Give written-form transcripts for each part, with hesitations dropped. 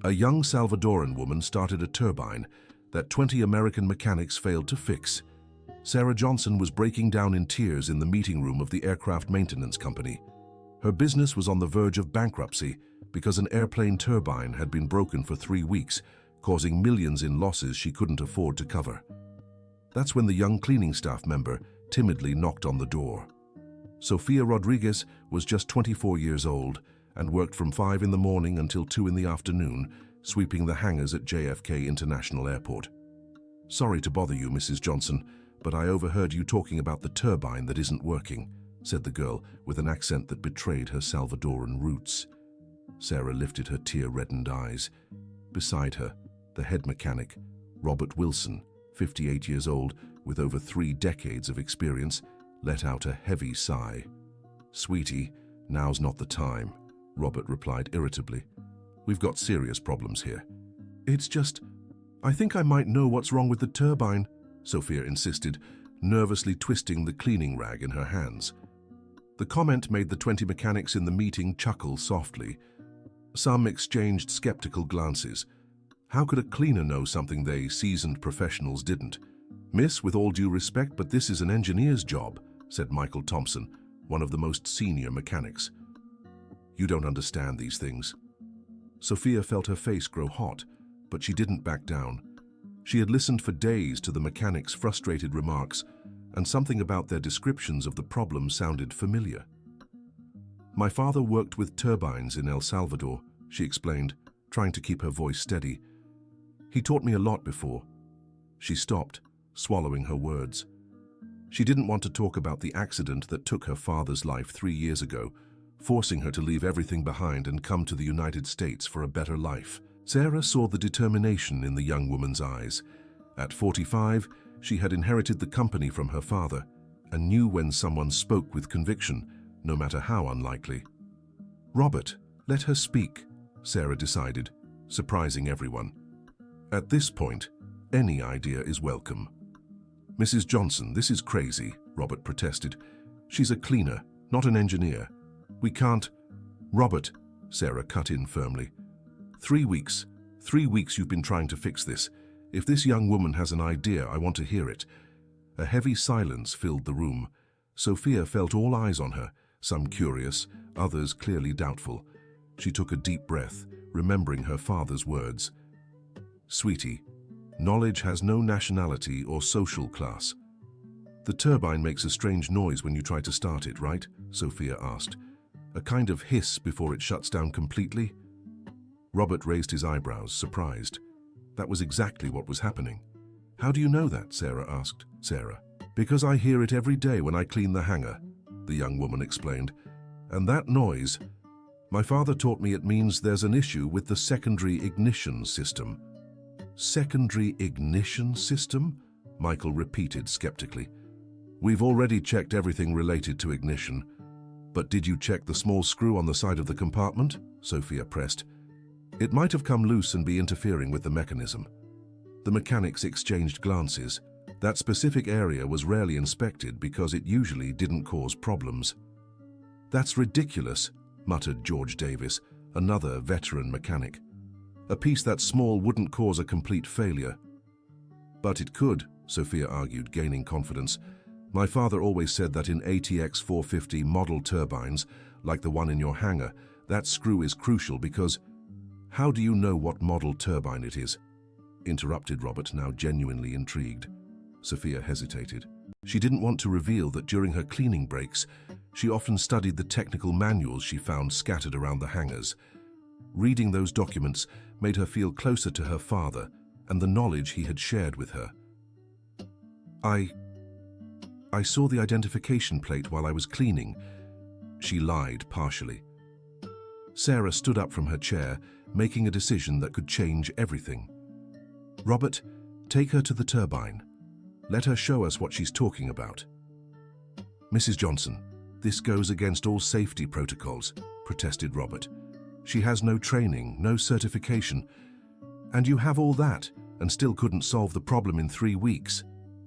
A young Salvadoran woman started a turbine that 20 American mechanics failed to fix. Sarah Johnson was breaking down in tears in the meeting room of the aircraft maintenance company. Her business was on the verge of bankruptcy because an airplane turbine had been broken for 3 weeks, causing millions in losses she couldn't afford to cover. That's when the young cleaning staff member timidly knocked on the door. Sofia Rodriguez was just 24 years old and worked from 5 in the morning until 2 in the afternoon, sweeping the hangars at JFK International Airport. "Sorry to bother you, Mrs. Johnson, but I overheard you talking about the turbine that isn't working," said the girl with an accent that betrayed her Salvadoran roots. Sarah lifted her tear-reddened eyes. Beside her, the head mechanic, Robert Wilson, 58 years old, with over 3 decades of experience, let out a heavy sigh. "Sweetie, now's not the time," Robert replied irritably. "We've got serious problems here." "It's just, I think I might know what's wrong with the turbine," Sofia insisted, nervously twisting the cleaning rag in her hands. The comment made the 20 mechanics in the meeting chuckle softly. Some exchanged skeptical glances. How could a cleaner know something they, seasoned professionals, didn't? "Miss, with all due respect, but this is an engineer's job," said Michael Thompson, one of the most senior mechanics. "You don't understand these things." Sofia felt her face grow hot, but she didn't back down. She had listened for days to the mechanics' frustrated remarks, and something about their descriptions of the problem sounded familiar. "My father worked with turbines in El Salvador," she explained, trying to keep her voice steady. "He taught me a lot before." She stopped, swallowing her words. She didn't want to talk about the accident that took her father's life 3 years ago, forcing her to leave everything behind and come to the United States for a better life. Sarah saw the determination in the young woman's eyes. At 45, she had inherited the company from her father and knew when someone spoke with conviction, no matter how unlikely. "Robert, let her speak," Sarah decided, surprising everyone. At this point, any idea is welcome. "Mrs. Johnson, this is crazy," Robert protested. "She's a cleaner, not an engineer. We can't—" "Robert," Sarah cut in firmly. 3 weeks. 3 weeks you've been trying to fix this. If this young woman has an idea, I want to hear it." A heavy silence filled the room. Sofia felt all eyes on her, some curious, others clearly doubtful. She took a deep breath, remembering her father's words. "Sweetie, knowledge has no nationality or social class." "The turbine makes a strange noise when you try to start it, right?" Sofia asked. "A kind of hiss before it shuts down completely?" Robert raised his eyebrows, surprised. That was exactly what was happening. "How do you know that?" Sarah asked. "Sarah, because I hear it every day when I clean the hangar," the young woman explained. "And that noise, my father taught me it means there's an issue with the secondary ignition system." "Secondary ignition system?" Michael repeated skeptically. "We've already checked everything related to ignition." "But did you check the small screw on the side of the compartment?" Sofia pressed. "It might have come loose and be interfering with the mechanism." The mechanics exchanged glances. That specific area was rarely inspected because it usually didn't cause problems. "That's ridiculous," muttered George Davis, another veteran mechanic. "A piece that small wouldn't cause a complete failure." "But it could," Sofia argued, gaining confidence. "My father always said that in ATX 450 model turbines, like the one in your hangar, that screw is crucial because—" "How do you know what model turbine it is?" interrupted Robert, now genuinely intrigued. Sofia hesitated. She didn't want to reveal that during her cleaning breaks, she often studied the technical manuals she found scattered around the hangars. Reading those documents made her feel closer to her father and the knowledge he had shared with her. I saw the identification plate while I was cleaning." She lied partially. Sarah stood up from her chair, making a decision that could change everything. "Robert, take her to the turbine. Let her show us what she's talking about." "Mrs. Johnson, this goes against all safety protocols," protested Robert. "She has no training, no certification. And you have all that and still couldn't solve the problem in 3 weeks."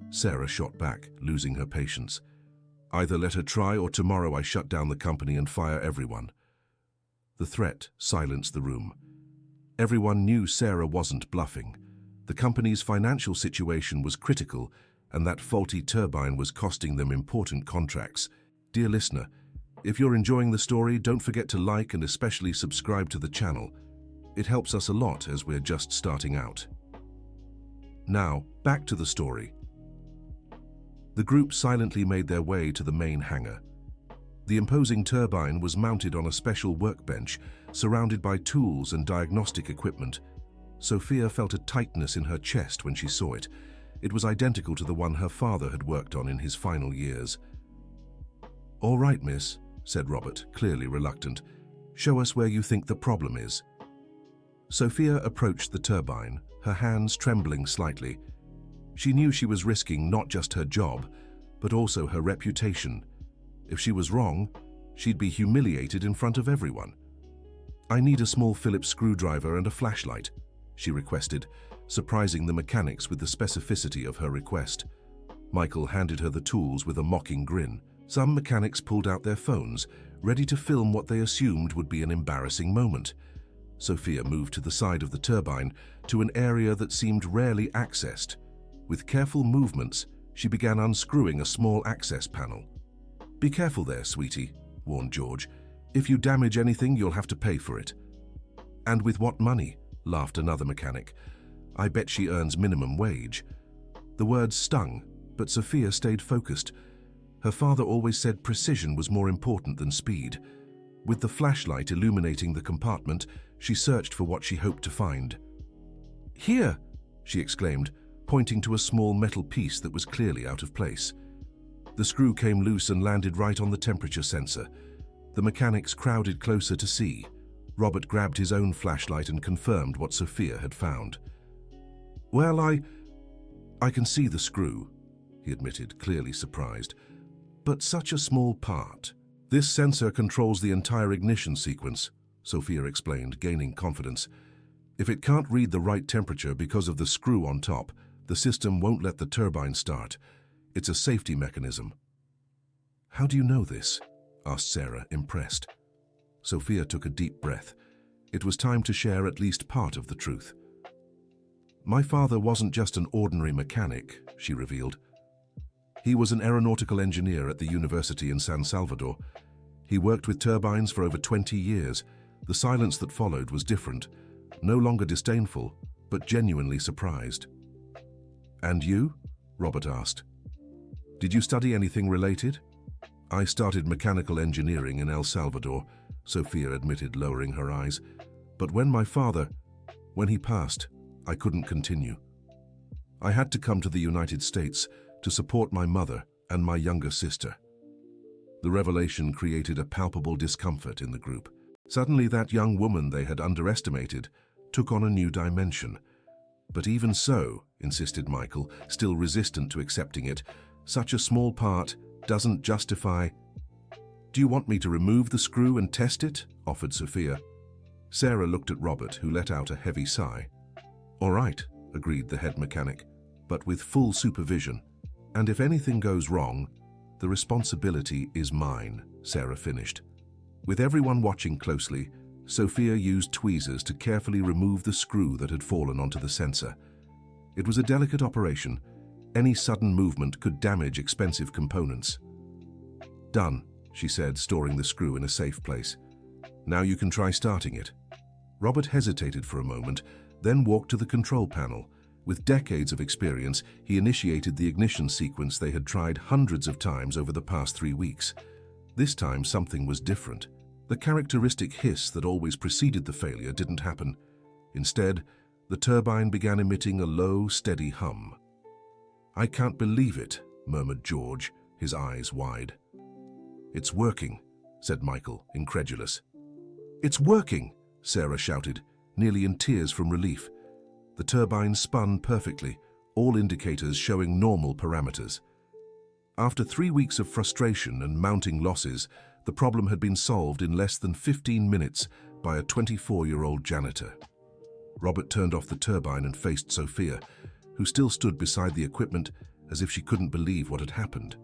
Sarah shot back, losing her patience. "Either let her try or tomorrow I shut down the company and fire everyone." The threat silenced the room. Everyone knew Sarah wasn't bluffing. The company's financial situation was critical, and that faulty turbine was costing them important contracts. Dear listener, if you're enjoying the story, don't forget to like and especially subscribe to the channel. It helps us a lot as we're just starting out. Now, back to the story. The group silently made their way to the main hangar. The imposing turbine was mounted on a special workbench, surrounded by tools and diagnostic equipment. Sophia felt a tightness in her chest when she saw it. It was identical to the one her father had worked on in his final years. "All right, miss," said Robert, clearly reluctant. "Show us where you think the problem is." Sophia approached the turbine, her hands trembling slightly. She knew she was risking not just her job, but also her reputation. If she was wrong, she'd be humiliated in front of everyone. "I need a small Phillips screwdriver and a flashlight," she requested, surprising the mechanics with the specificity of her request. Michael handed her the tools with a mocking grin. Some mechanics pulled out their phones, ready to film what they assumed would be an embarrassing moment. Sophia moved to the side of the turbine, to an area that seemed rarely accessed. With careful movements, she began unscrewing a small access panel. "Be careful there, sweetie," warned George. "If you damage anything, you'll have to pay for it." "And with what money?" laughed another mechanic. "I bet she earns minimum wage." The words stung, but Sophia stayed focused. Her father always said precision was more important than speed. With the flashlight illuminating the compartment, she searched for what she hoped to find. "Here!" she exclaimed, pointing to a small metal piece that was clearly out of place. The screw came loose and landed right on the temperature sensor. The mechanics crowded closer to see. Robert grabbed his own flashlight and confirmed what Sophia had found. "Well, I can see the screw," he admitted, clearly surprised. "But such a small part." "This sensor controls the entire ignition sequence," Sophia explained, gaining confidence. "If it can't read the right temperature because of the screw on top, the system won't let the turbine start. It's a safety mechanism." "How do you know this?" asked Sarah, impressed. Sophia took a deep breath. It was time to share at least part of the truth. "My father wasn't just an ordinary mechanic," she revealed. "He was an aeronautical engineer at the university in San Salvador. He worked with turbines for over 20 years. The silence that followed was different, no longer disdainful, but genuinely surprised." "And you?" Robert asked. "Did you study anything related?" "I started mechanical engineering in El Salvador," Sophia admitted, lowering her eyes. "But when he passed, I couldn't continue. I had to come to the United States to support my mother and my younger sister." The revelation created a palpable discomfort in the group. Suddenly, that young woman they had underestimated took on a new dimension. "But even so," insisted Michael, still resistant to accepting it, "such a small part doesn't justify—" "Do you want me to remove the screw and test it?" offered Sophia. Sarah looked at Robert, who let out a heavy sigh. "All right," agreed the head mechanic, "but with full supervision. And if anything goes wrong, the responsibility is mine," Sarah finished. With everyone watching closely, Sophia used tweezers to carefully remove the screw that had fallen onto the sensor. It was a delicate operation. Any sudden movement could damage expensive components. "Done," she said, storing the screw in a safe place. "Now you can try starting it." Robert hesitated for a moment, then walked to the control panel. With decades of experience, he initiated the ignition sequence they had tried hundreds of times over the past 3 weeks. This time, something was different. The characteristic hiss that always preceded the failure didn't happen. Instead, the turbine began emitting a low, steady hum. "I can't believe it," murmured George, his eyes wide. "It's working," said Michael, incredulous. "It's working!" Sarah shouted, nearly in tears from relief. The turbine spun perfectly, all indicators showing normal parameters. After 3 weeks of frustration and mounting losses, the problem had been solved in less than 15 minutes by a 24-year-old janitor. Robert turned off the turbine and faced Sophia, who still stood beside the equipment as if she couldn't believe what had happened.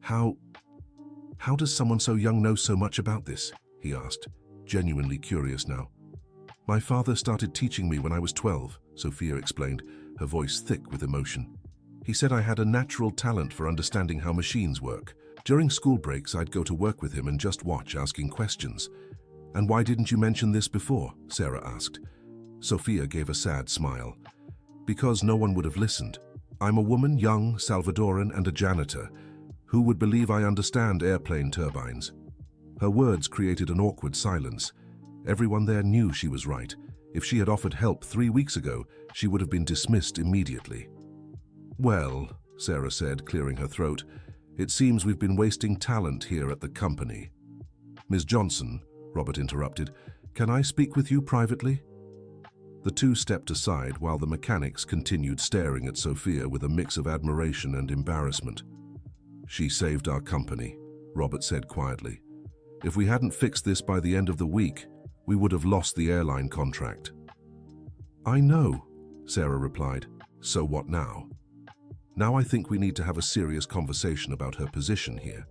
How does someone so young know so much about this?" he asked, genuinely curious now. My father started teaching me when I was 12, Sophia explained, her voice thick with emotion. He said I had a natural talent for understanding how machines work. During school breaks, I'd go to work with him and just watch, asking questions. And why didn't you mention this before? Sarah asked. Sophia gave a sad smile. Because no one would have listened. I'm a woman, young, Salvadoran, and a janitor. Who would believe I understand airplane turbines? Her words created an awkward silence. Everyone there knew she was right. If she had offered help 3 weeks ago, she would have been dismissed immediately. Well, Sarah said, clearing her throat, it seems we've been wasting talent here at the company. Ms. Johnson, Robert interrupted, can I speak with you privately? The two stepped aside while the mechanics continued staring at Sophia with a mix of admiration and embarrassment. She saved our company, Robert said quietly. If we hadn't fixed this by the end of the week, we would have lost the airline contract. I know, Sarah replied. So what now? Now I think we need to have a serious conversation about her position here.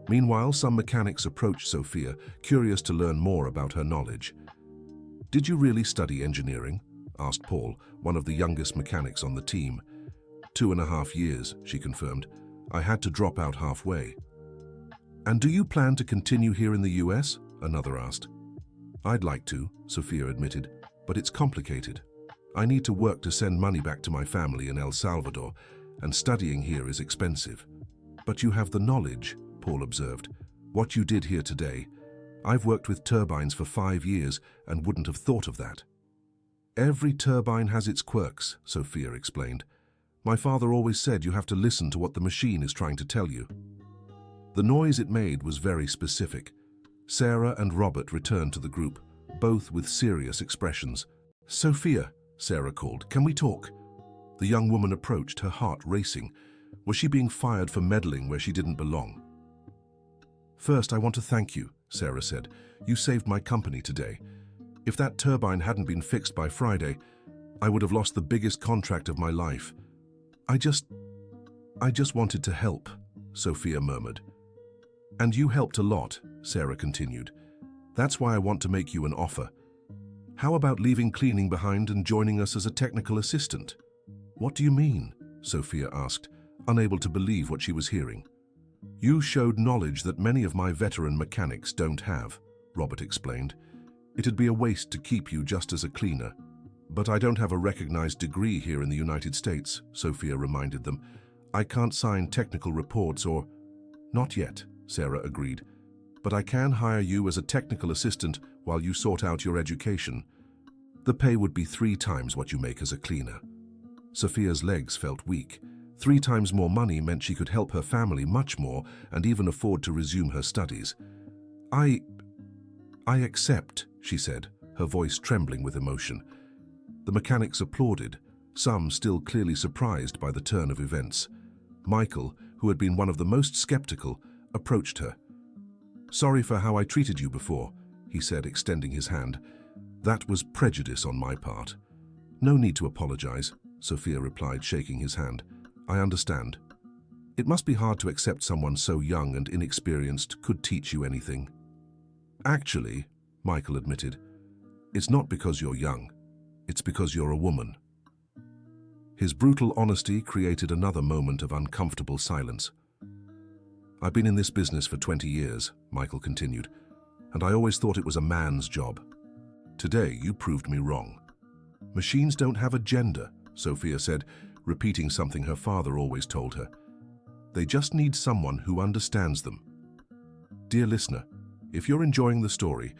Meanwhile, some mechanics approached Sophia, curious to learn more about her knowledge. Did you really study engineering? Asked Paul, one of the youngest mechanics on the team. 2.5 years, she confirmed. I had to drop out halfway. And do you plan to continue here in the US? Another asked. I'd like to, Sophia admitted, but it's complicated. I need to work to send money back to my family in El Salvador, and studying here is expensive. But you have the knowledge, Paul observed. What you did here today. I've worked with turbines for 5 years and wouldn't have thought of that. Every turbine has its quirks, Sophia explained. My father always said you have to listen to what the machine is trying to tell you. The noise it made was very specific. Sarah and Robert returned to the group, both with serious expressions. Sophia, Sarah called, can we talk? The young woman approached, her heart racing. Was she being fired for meddling where she didn't belong? First, I want to thank you, Sarah said. You saved my company today. If that turbine hadn't been fixed by Friday, I would have lost the biggest contract of my life. I just wanted to help, Sophia murmured. And you helped a lot, Sarah continued. That's why I want to make you an offer. How about leaving cleaning behind and joining us as a technical assistant? What do you mean? Sophia asked, unable to believe what she was hearing. You showed knowledge that many of my veteran mechanics don't have, Robert explained. It'd be a waste to keep you just as a cleaner. But I don't have a recognized degree here in the United States, Sophia reminded them. I can't sign technical reports or... Not yet, Sarah agreed. But I can hire you as a technical assistant while you sort out your education. The pay would be 3 times what you make as a cleaner. Sophia's legs felt weak. 3 times more money meant she could help her family much more and even afford to resume her studies. I accept, she said, her voice trembling with emotion. The mechanics applauded, some still clearly surprised by the turn of events. Michael, who had been one of the most skeptical, approached her. Sorry for how I treated you before, he said, extending his hand. That was prejudice on my part. No need to apologize, Sophia replied, shaking his hand. I understand. It must be hard to accept someone so young and inexperienced could teach you anything. Actually, Michael admitted, it's not because you're young. It's because you're a woman. His brutal honesty created another moment of uncomfortable silence. I've been in this business for 20 years, Michael continued, and I always thought it was a man's job. Today, you proved me wrong. Machines don't have a gender, Sophia said, repeating something her father always told her. They just need someone who understands them. Dear listener, if you're enjoying the story,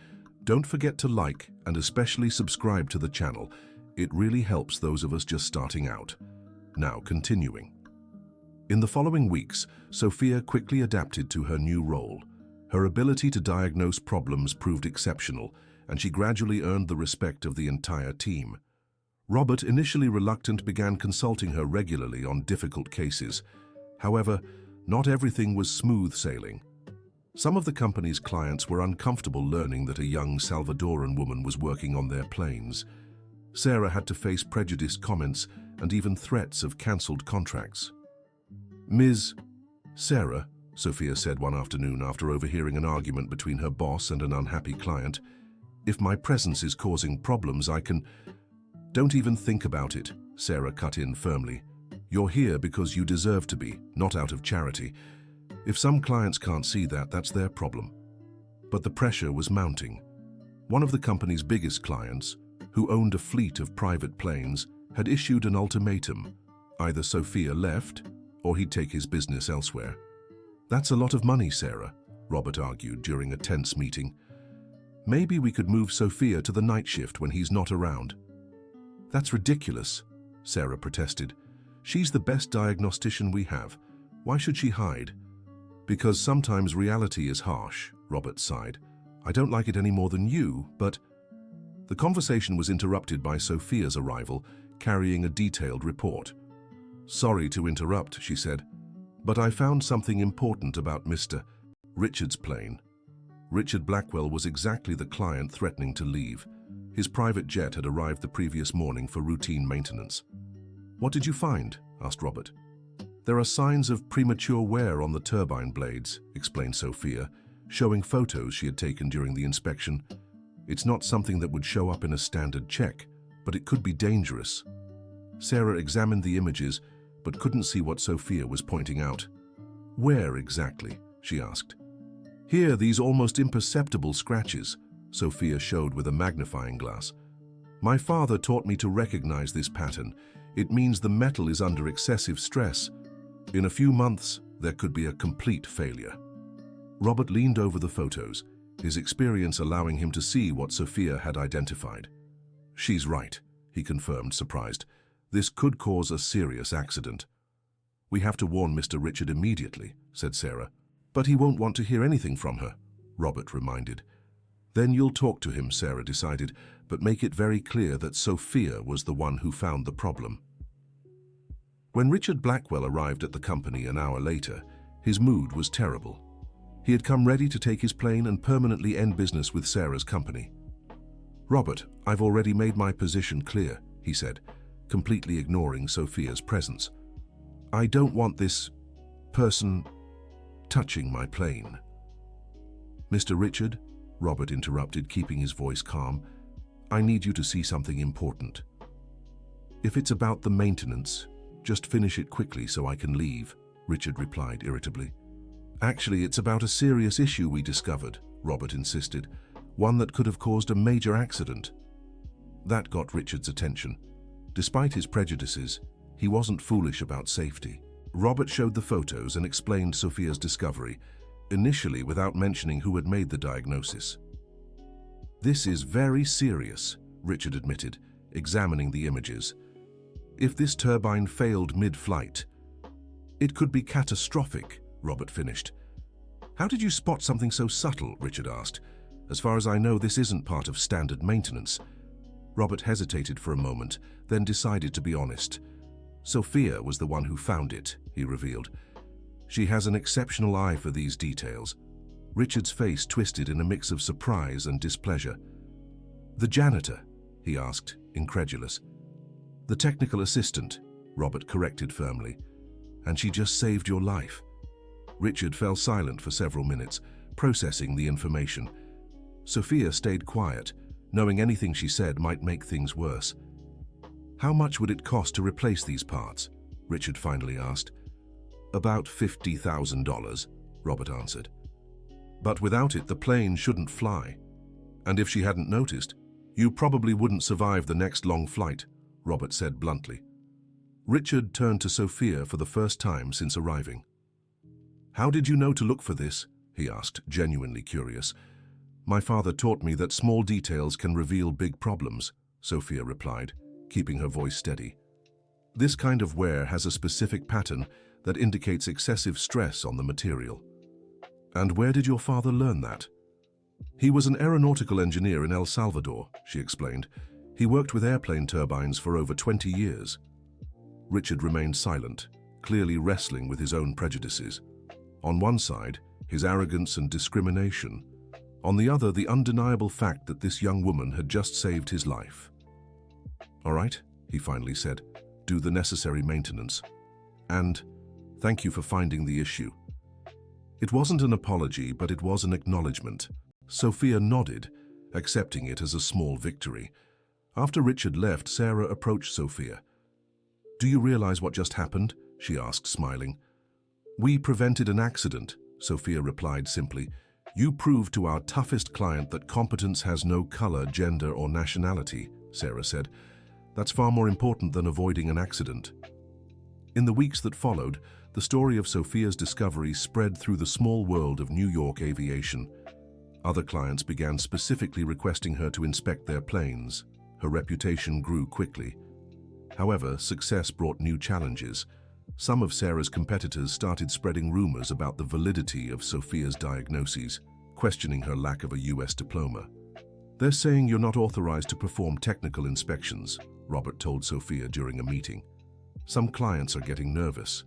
don't forget to like and especially subscribe to the channel. It really helps those of us just starting out. Now, continuing. In the following weeks, Sophia quickly adapted to her new role. Her ability to diagnose problems proved exceptional, and she gradually earned the respect of the entire team. Robert, initially reluctant, began consulting her regularly on difficult cases. However, not everything was smooth sailing. Some of the company's clients were uncomfortable learning that a young Salvadoran woman was working on their planes. Sarah had to face prejudiced comments and even threats of cancelled contracts. Ms. Sarah, Sophia said one afternoon after overhearing an argument between her boss and an unhappy client, If my presence is causing problems, I can... Don't even think about it, Sarah cut in firmly. You're here because you deserve to be, not out of charity. If some clients can't see that, that's their problem. But the pressure was mounting. One of the company's biggest clients, who owned a fleet of private planes, had issued an ultimatum. Either Sophia left, or he'd take his business elsewhere. That's a lot of money, Sarah, Robert argued during a tense meeting. Maybe we could move Sophia to the night shift when he's not around. That's ridiculous, Sarah protested. She's the best diagnostician we have. Why should she hide? Because sometimes reality is harsh, Robert sighed. I don't like it any more than you, but... The conversation was interrupted by Sophia's arrival, carrying a detailed report. Sorry to interrupt, she said, but I found something important about Mr. Richard's plane. Richard Blackwell was exactly the client threatening to leave. His private jet had arrived the previous morning for routine maintenance. What did you find? Asked Robert. There are signs of premature wear on the turbine blades, explained Sophia, showing photos she had taken during the inspection. It's not something that would show up in a standard check, but it could be dangerous. Sarah examined the images, but couldn't see what Sophia was pointing out. Where exactly? She asked. Here, these almost imperceptible scratches, Sophia showed with a magnifying glass. My father taught me to recognize this pattern. It means the metal is under excessive stress. In a few months, there could be a complete failure. Robert leaned over the photos, his experience allowing him to see what Sophia had identified. She's right, he confirmed, surprised. This could cause a serious accident. We have to warn Mr. Richard immediately, said Sarah. But he won't want to hear anything from her, Robert reminded. Then you'll talk to him, Sarah decided, but make it very clear that Sophia was the one who found the problem. When Richard Blackwell arrived at the company an hour later, his mood was terrible. He had come ready to take his plane and permanently end business with Sarah's company. Robert, I've already made my position clear, he said, completely ignoring Sophia's presence. I don't want this person touching my plane. Mr. Richard, Robert interrupted, keeping his voice calm, I need you to see something important. If it's about the maintenance, just finish it quickly so I can leave, Richard replied irritably. Actually, it's about a serious issue we discovered, Robert insisted, one that could have caused a major accident. That got Richard's attention. Despite his prejudices, he wasn't foolish about safety. Robert showed the photos and explained Sophia's discovery, initially without mentioning who had made the diagnosis. This is very serious, Richard admitted, examining the images. If this turbine failed mid-flight, it could be catastrophic, Robert finished. How did you spot something so subtle? Richard asked. As far as I know, this isn't part of standard maintenance. Robert hesitated for a moment, then decided to be honest. Sophia was the one who found it, he revealed. She has an exceptional eye for these details. Richard's face twisted in a mix of surprise and displeasure. The janitor? He asked, incredulous. The technical assistant, Robert corrected firmly. And she just saved your life. Richard fell silent for several minutes, processing the information. Sophia stayed quiet, knowing anything she said might make things worse. How much would it cost to replace these parts? Richard finally asked. About $50,000, Robert answered. But without it, the plane shouldn't fly. And if she hadn't noticed, you probably wouldn't survive the next long flight, Robert said bluntly. Richard turned to Sophia for the first time since arriving. How did you know to look for this? He asked, genuinely curious. My father taught me that small details can reveal big problems, Sophia replied, keeping her voice steady. This kind of wear has a specific pattern that indicates excessive stress on the material. And where did your father learn that? He was an aeronautical engineer in El Salvador, she explained. He worked with airplane turbines for over 20 years. Richard remained silent, clearly wrestling with his own prejudices. On one side, his arrogance and discrimination. On the other, the undeniable fact that this young woman had just saved his life. All right, he finally said, do the necessary maintenance. And thank you for finding the issue. It wasn't an apology, but it was an acknowledgement. Sophia nodded, accepting it as a small victory. After Richard left, Sarah approached Sophia. "Do you realize what just happened?" she asked, smiling. "We prevented an accident," Sophia replied simply. "You proved to our toughest client that competence has no color, gender, or nationality," Sarah said. "That's far more important than avoiding an accident." In the weeks that followed, the story of Sophia's discovery spread through the small world of New York aviation. Other clients began specifically requesting her to inspect their planes. Her reputation grew quickly. However, success brought new challenges. Some of Sarah's competitors started spreading rumors about the validity of Sophia's diagnoses, questioning her lack of a US diploma. "They're saying you're not authorized to perform technical inspections," Robert told Sophia during a meeting. "Some clients are getting nervous."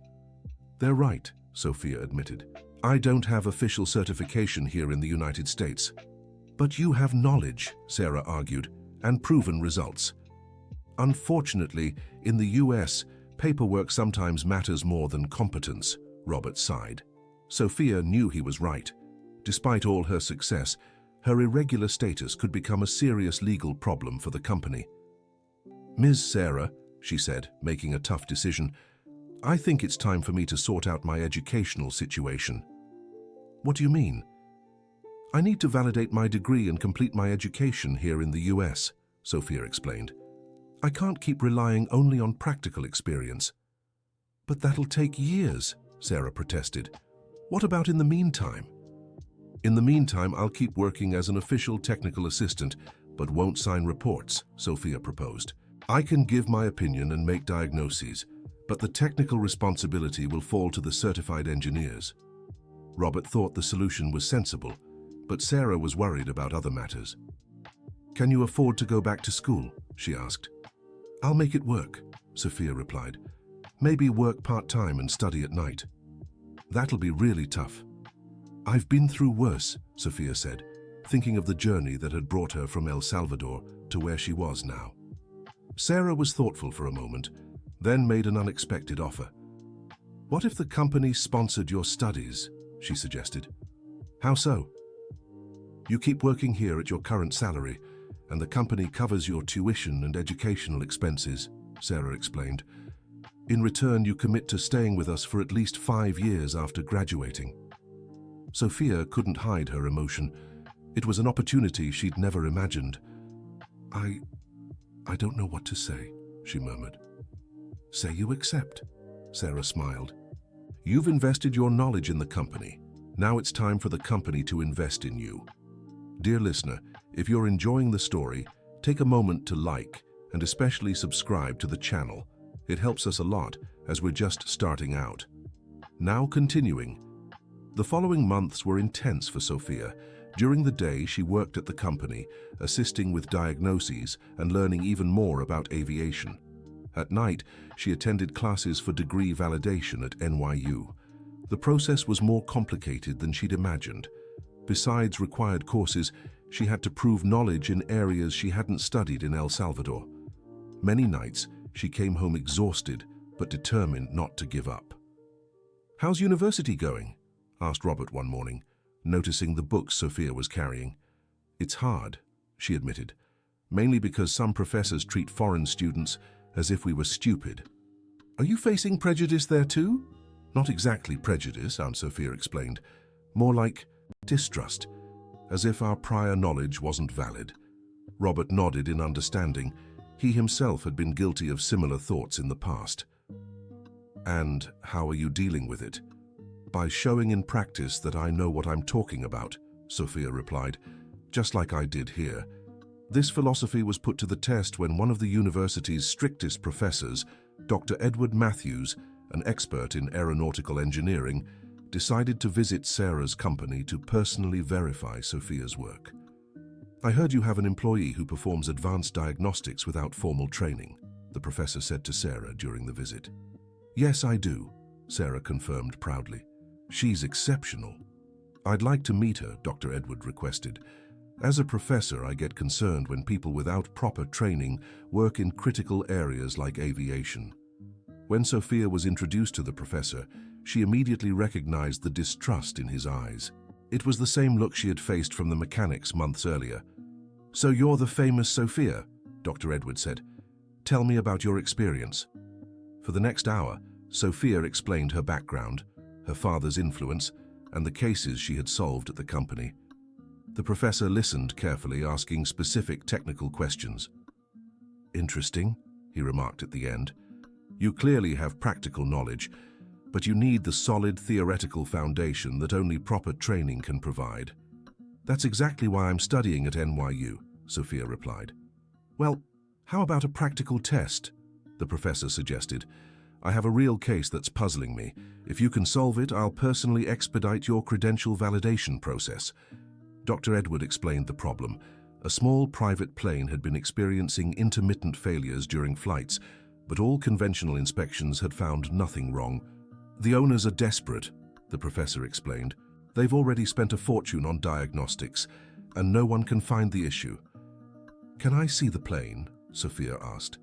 "They're right," Sophia admitted. "I don't have official certification here in the United States." "But you have knowledge," Sarah argued, "and proven results." "Unfortunately, in the US, paperwork sometimes matters more than competence," Robert sighed. Sophia knew he was right. Despite all her success, her irregular status could become a serious legal problem for the company. "Ms. Sarah," she said, making a tough decision, "I think it's time for me to sort out my educational situation." "What do you mean?" "I need to validate my degree and complete my education here in the US," Sophia explained. "I can't keep relying only on practical experience." "But that'll take years," Sarah protested. "What about in the meantime?" "In the meantime, I'll keep working as an official technical assistant, but won't sign reports," Sophia proposed. "I can give my opinion and make diagnoses, but the technical responsibility will fall to the certified engineers." Robert thought the solution was sensible, but Sarah was worried about other matters. "Can you afford to go back to school?" she asked. "I'll make it work," Sophia replied. "Maybe work part-time and study at night." "That'll be really tough." "I've been through worse," Sophia said, thinking of the journey that had brought her from El Salvador to where she was now. Sarah was thoughtful for a moment, then made an unexpected offer. "What if the company sponsored your studies?" she suggested. "How so?" "You keep working here at your current salary, and the company covers your tuition and educational expenses," Sarah explained. "In return, you commit to staying with us for at least 5 years after graduating." Sophia couldn't hide her emotion. It was an opportunity she'd never imagined. I don't know what to say," she murmured. "Say you accept," Sarah smiled. "You've invested your knowledge in the company. Now it's time for the company to invest in you." Dear listener, if you're enjoying the story, take a moment to like and especially subscribe to the channel. It helps us a lot as we're just starting out. Now continuing. The following months were intense for Sophia. During the day, she worked at the company, assisting with diagnoses and learning even more about aviation. At night, she attended classes for degree validation at NYU. The process was more complicated than she'd imagined. Besides required courses, she had to prove knowledge in areas she hadn't studied in El Salvador. Many nights, she came home exhausted, but determined not to give up. "How's university going?" asked Robert one morning, noticing the books Sophia was carrying. "It's hard," she admitted, "mainly because some professors treat foreign students as if we were stupid." "Are you facing prejudice there too?" "Not exactly prejudice," Aunt Sophia explained. "More like distrust, as if our prior knowledge wasn't valid." Robert nodded in understanding. He himself had been guilty of similar thoughts in the past. "And how are you dealing with it?" "By showing in practice that I know what I'm talking about," Sophia replied, "just like I did here." This philosophy was put to the test when one of the university's strictest professors, Dr. Edward Matthews, an expert in aeronautical engineering, decided to visit Sarah's company to personally verify Sophia's work. "I heard you have an employee who performs advanced diagnostics without formal training," the professor said to Sarah during the visit. "Yes, I do," Sarah confirmed proudly. "She's exceptional." "I'd like to meet her," Dr. Edward requested. "As a professor, I get concerned when people without proper training work in critical areas like aviation." When Sophia was introduced to the professor, she immediately recognized the distrust in his eyes. It was the same look she had faced from the mechanics months earlier. "So you're the famous Sophia," Dr. Edward said. "Tell me about your experience." For the next hour, Sophia explained her background, her father's influence, and the cases she had solved at the company. The professor listened carefully, asking specific technical questions. "Interesting," he remarked at the end. "You clearly have practical knowledge, but you need the solid theoretical foundation that only proper training can provide." "That's exactly why I'm studying at NYU," Sophia replied. "Well, how about a practical test?" the professor suggested. "I have a real case that's puzzling me. If you can solve it, I'll personally expedite your credential validation process." Dr. Edward explained the problem. A small private plane had been experiencing intermittent failures during flights, but all conventional inspections had found nothing wrong. "The owners are desperate," the professor explained. "They've already spent a fortune on diagnostics, and no one can find the issue." "Can I see the plane?" Sophia asked.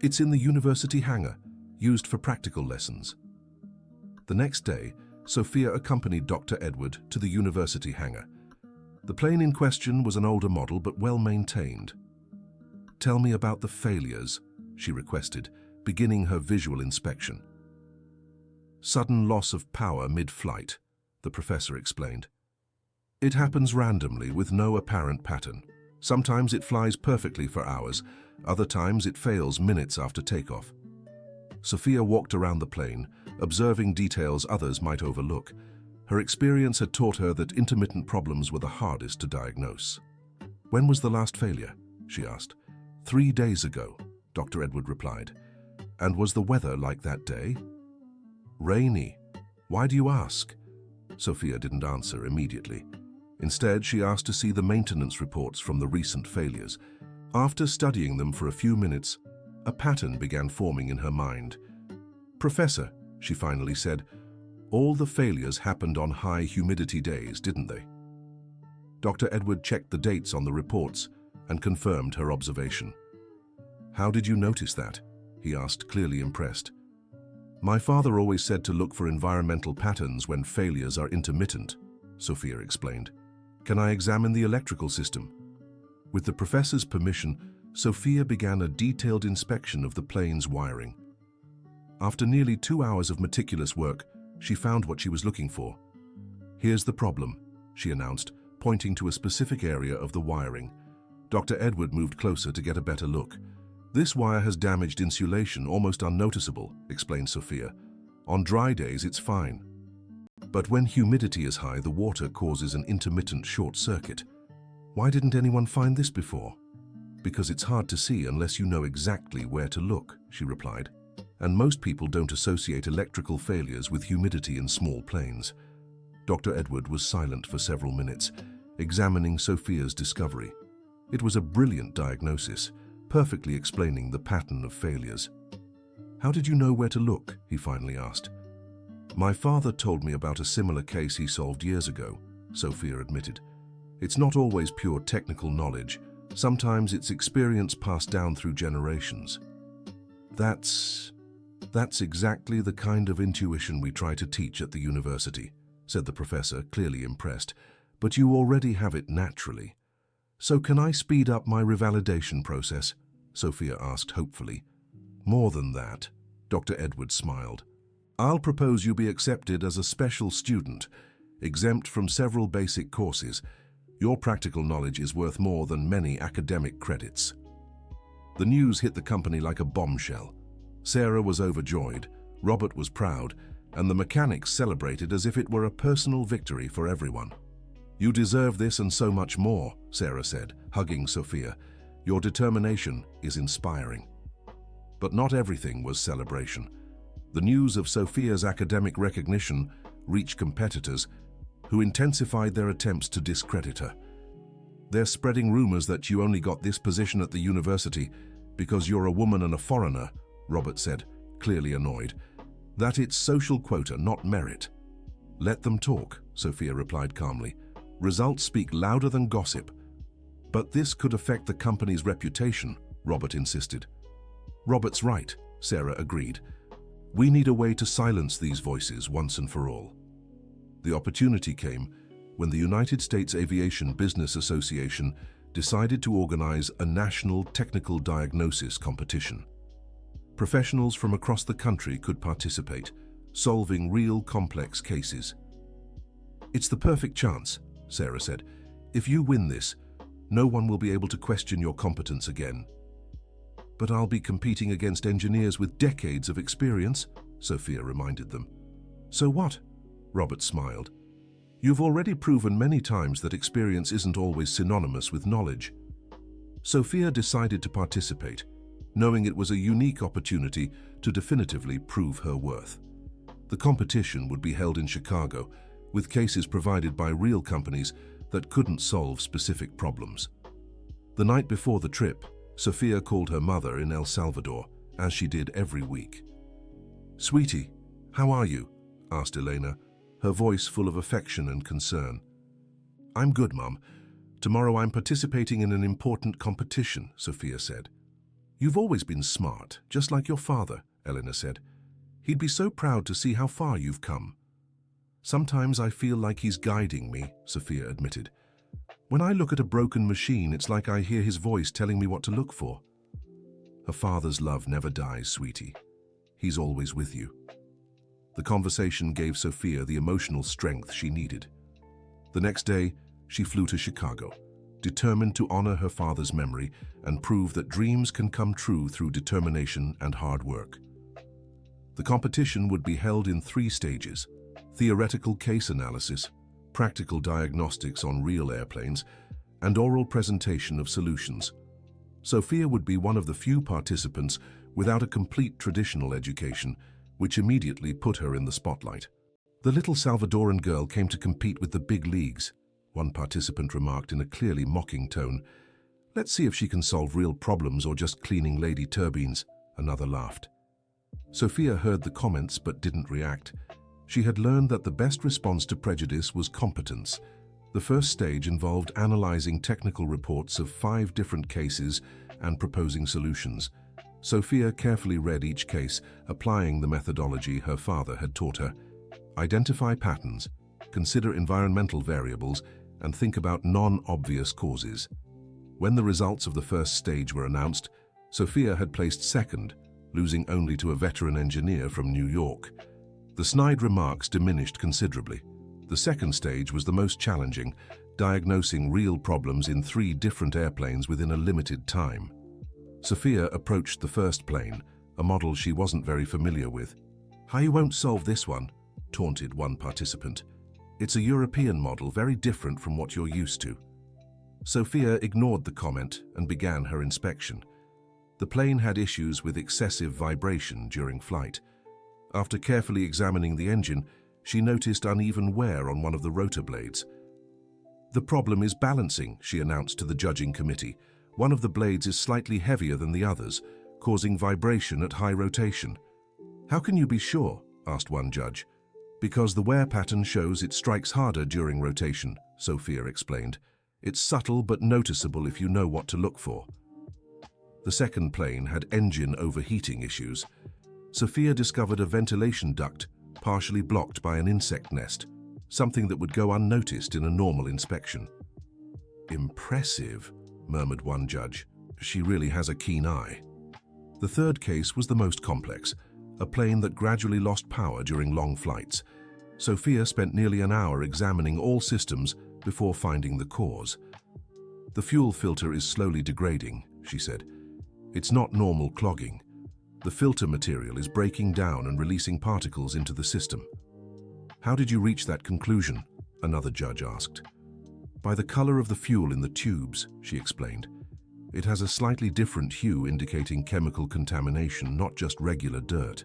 "It's in the university hangar, used for practical lessons." The next day, Sophia accompanied Dr. Edward to the university hangar. The plane in question was an older model but well maintained. "Tell me about the failures," she requested, beginning her visual inspection. "Sudden loss of power mid-flight," the professor explained. "It happens randomly with no apparent pattern. Sometimes it flies perfectly for hours, other times it fails minutes after takeoff." Sophia walked around the plane, observing details others might overlook. Her experience had taught her that intermittent problems were the hardest to diagnose. "When was the last failure?" she asked. 3 days ago," Dr. Edward replied. "And was the weather like that day?" "Rainy. Why do you ask?" Sophia didn't answer immediately. Instead, she asked to see the maintenance reports from the recent failures. After studying them for a few minutes, a pattern began forming in her mind. "Professor," she finally said, "all the failures happened on high humidity days, didn't they?" Dr. Edward checked the dates on the reports and confirmed her observation. "How did you notice that?" he asked, clearly impressed. "My father always said to look for environmental patterns when failures are intermittent," Sophia explained. "Can I examine the electrical system?" With the professor's permission, Sophia began a detailed inspection of the plane's wiring. After nearly 2 hours of meticulous work, she found what she was looking for. "Here's the problem," she announced, pointing to a specific area of the wiring. Dr. Edward moved closer to get a better look. "This wire has damaged insulation, almost unnoticeable," explained Sophia. "On dry days, it's fine. But when humidity is high, the water causes an intermittent short circuit. Why didn't anyone find this before?" "Because it's hard to see unless you know exactly where to look," she replied. "And most people don't associate electrical failures with humidity in small planes." Dr. Edward was silent for several minutes, examining Sophia's discovery. It was a brilliant diagnosis, perfectly explaining the pattern of failures. "How did you know where to look?" he finally asked. "My father told me about a similar case he solved years ago," Sophia admitted. "It's not always pure technical knowledge. Sometimes it's experience passed down through generations." That's exactly the kind of intuition we try to teach at the university," said the professor, clearly impressed. "But you already have it naturally." "So can I speed up my revalidation process?" Sophia asked hopefully. "More than that," Dr. Edwards smiled. "I'll propose you be accepted as a special student, exempt from several basic courses. Your practical knowledge is worth more than many academic credits." The news hit the company like a bombshell. Sarah was overjoyed, Robert was proud, and the mechanics celebrated as if it were a personal victory for everyone. "You deserve this and so much more," Sarah said, hugging Sophia. "Your determination is inspiring." But not everything was celebration. The news of Sophia's academic recognition reached competitors who intensified their attempts to discredit her. "They're spreading rumors that you only got this position at the university because you're a woman and a foreigner," Robert said, clearly annoyed. "That it's social quota, not merit." "Let them talk," Sophia replied calmly. "Results speak louder than gossip." "But this could affect the company's reputation," Robert insisted. "Robert's right," Sarah agreed. "We need a way to silence these voices once and for all." The opportunity came when the United States Aviation Business Association decided to organize a national technical diagnosis competition. Professionals from across the country could participate, solving real complex cases. "It's the perfect chance," Sarah said. "If you win this, no one will be able to question your competence again." "But I'll be competing against engineers with decades of experience," Sophia reminded them. "So what?" Robert smiled. "You've already proven many times that experience isn't always synonymous with knowledge." Sophia decided to participate, knowing it was a unique opportunity to definitively prove her worth. The competition would be held in Chicago, with cases provided by real companies that couldn't solve specific problems. The night before the trip, Sophia called her mother in El Salvador, as she did every week. "Sweetie, how are you?" asked Elena, her voice full of affection and concern. "I'm good, Mum. Tomorrow I'm participating in an important competition," Sophia said. "You've always been smart, just like your father," Elena said. "He'd be so proud to see how far you've come." "Sometimes I feel like he's guiding me," Sophia admitted. "When I look at a broken machine, it's like I hear his voice telling me what to look for." "Her father's love never dies, sweetie. He's always with you." The conversation gave Sophia the emotional strength she needed. The next day, she flew to Chicago, determined to honor her father's memory and prove that dreams can come true through determination and hard work. The competition would be held in 3 stages: theoretical case analysis, practical diagnostics on real airplanes, and oral presentation of solutions. Sophia would be one of the few participants without a complete traditional education, which immediately put her in the spotlight. "The little Salvadoran girl came to compete with the big leagues," one participant remarked in a clearly mocking tone. "Let's see if she can solve real problems or just cleaning lady turbines," another laughed. Sophia heard the comments but didn't react. She had learned that the best response to prejudice was competence. The first stage involved analyzing technical reports of 5 different cases and proposing solutions. Sophia carefully read each case, applying the methodology her father had taught her. Identify patterns, consider environmental variables, and think about non-obvious causes. When the results of the first stage were announced, Sophia had placed second, losing only to a veteran engineer from New York. The snide remarks diminished considerably. The second stage was the most challenging, diagnosing real problems in 3 different airplanes within a limited time. Sophia approached the first plane, a model she wasn't very familiar with. "How you won't solve this one?" taunted one participant. "It's a European model, very different from what you're used to." Sophia ignored the comment and began her inspection. The plane had issues with excessive vibration during flight. After carefully examining the engine, she noticed uneven wear on one of the rotor blades. "The problem is balancing," she announced to the judging committee. "One of the blades is slightly heavier than the others, causing vibration at high rotation." "How can you be sure?" asked one judge. "Because the wear pattern shows it strikes harder during rotation," Sophia explained. "It's subtle but noticeable if you know what to look for." The second plane had engine overheating issues. Sophia discovered a ventilation duct partially blocked by an insect nest, something that would go unnoticed in a normal inspection. "Impressive," murmured one judge. "She really has a keen eye." The third case was the most complex, a plane that gradually lost power during long flights. Sophia spent nearly an hour examining all systems before finding the cause. "The fuel filter is slowly degrading," she said. "It's not normal clogging. The filter material is breaking down and releasing particles into the system." "How did you reach that conclusion?" another judge asked. "By the color of the fuel in the tubes," she explained. "It has a slightly different hue indicating chemical contamination, not just regular dirt."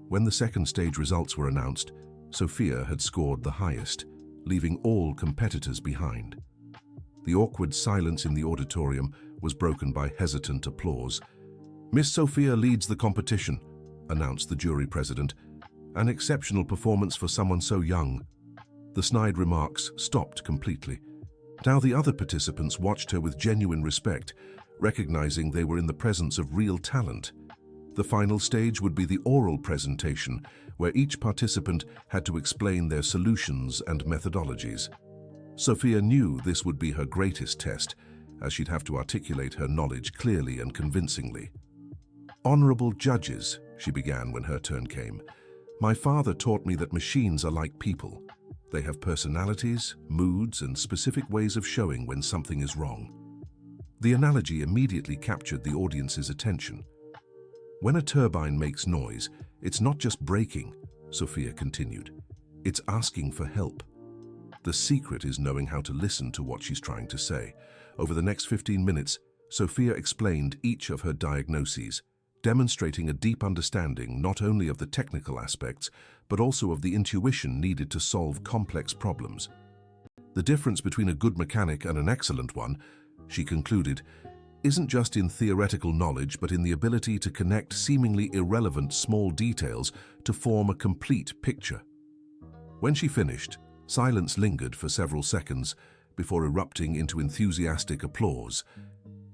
When the second stage results were announced, Sophia had scored the highest, leaving all competitors behind. The awkward silence in the auditorium was broken by hesitant applause. "Miss Sophia leads the competition," announced the jury president. "An exceptional performance for someone so young." The snide remarks stopped completely. Now the other participants watched her with genuine respect, recognizing they were in the presence of real talent. The final stage would be the oral presentation, where each participant had to explain their solutions and methodologies. Sophia knew this would be her greatest test. as she'd have to articulate her knowledge clearly and convincingly. "Honorable judges," she began when her turn came, "my father taught me that machines are like people. They have personalities, moods, and specific ways of showing when something is wrong." The analogy immediately captured the audience's attention. "When a turbine makes noise, it's not just braking," Sophia continued. "It's asking for help. The secret is knowing how to listen to what she's trying to say." Over the next 15 minutes, Sophia explained each of her diagnoses, demonstrating a deep understanding not only of the technical aspects, but also of the intuition needed to solve complex problems. "The difference between a good mechanic and an excellent one," she concluded, "isn't just in theoretical knowledge, but in the ability to connect seemingly irrelevant small details to form a complete picture." When she finished, silence lingered for several seconds before erupting into enthusiastic applause.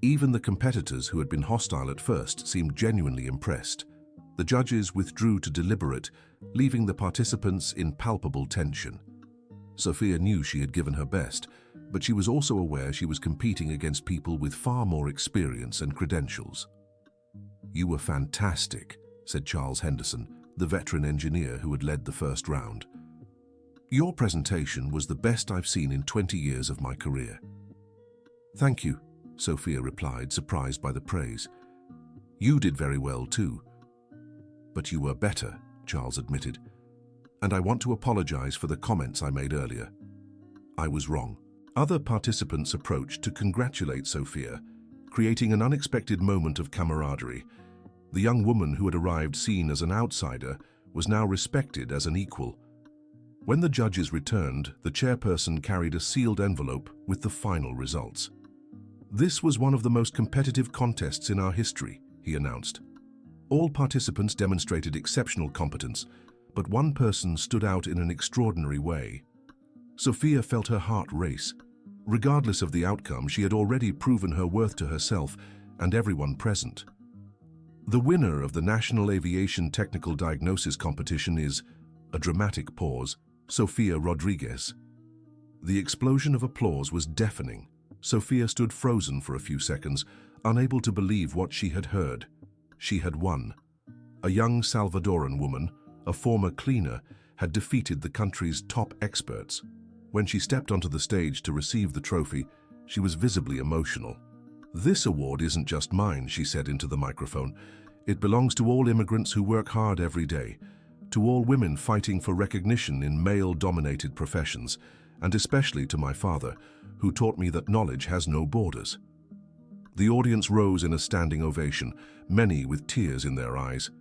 Even the competitors who had been hostile at first seemed genuinely impressed. The judges withdrew to deliberate, leaving the participants in palpable tension. Sophia knew she had given her best, but she was also aware she was competing against people with far more experience and credentials. "You were fantastic," said Charles Henderson, the veteran engineer who had led the first round. "Your presentation was the best I've seen in 20 years of my career." "Thank you," Sophia replied, surprised by the praise. "You did very well too." "But you were better," Charles admitted. "And I want to apologize for the comments I made earlier. I was wrong." Other participants approached to congratulate Sophia, creating an unexpected moment of camaraderie. The young woman who had arrived seen as an outsider was now respected as an equal. When the judges returned, the chairperson carried a sealed envelope with the final results. "This was one of the most competitive contests in our history," he announced. "All participants demonstrated exceptional competence, but one person stood out in an extraordinary way." Sophia felt her heart race. Regardless of the outcome, she had already proven her worth to herself and everyone present. "The winner of the National Aviation Technical Diagnosis Competition is," a dramatic pause, "Sophia Rodriguez." The explosion of applause was deafening. Sophia stood frozen for a few seconds, unable to believe what she had heard. She had won. A young Salvadoran woman, a former cleaner, had defeated the country's top experts. When she stepped onto the stage to receive the trophy, she was visibly emotional. "This award isn't just mine," she said into the microphone. "It belongs to all immigrants who work hard every day, to all women fighting for recognition in male-dominated professions, and especially to my father, who taught me that knowledge has no borders." The audience rose in a standing ovation, many with tears in their eyes.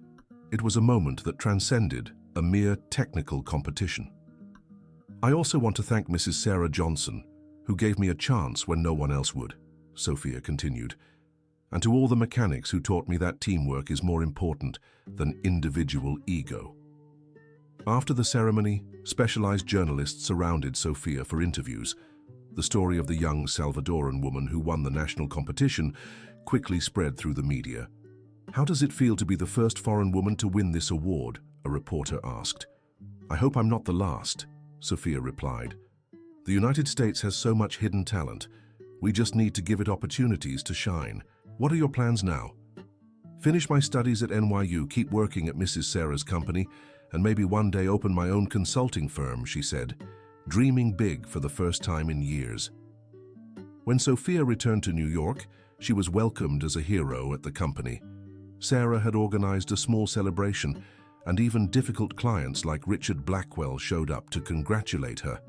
It was a moment that transcended a mere technical competition. "I also want to thank Mrs. Sarah Johnson, who gave me a chance when no one else would," Sophia continued, "and to all the mechanics who taught me that teamwork is more important than individual ego." After the ceremony, specialized journalists surrounded Sophia for interviews. The story of the young Salvadoran woman who won the national competition quickly spread through the media. "How does it feel to be the first foreign woman to win this award?" a reporter asked. "I hope I'm not the last," Sophia replied. "The United States has so much hidden talent. We just need to give it opportunities to shine. What are your plans now?" "Finish my studies at NYU, keep working at Mrs. Sarah's company, and maybe one day open my own consulting firm," she said, dreaming big for the first time in years. When Sophia returned to New York, she was welcomed as a hero at the company. Sarah had organized a small celebration, and even difficult clients like Richard Blackwell showed up to congratulate her.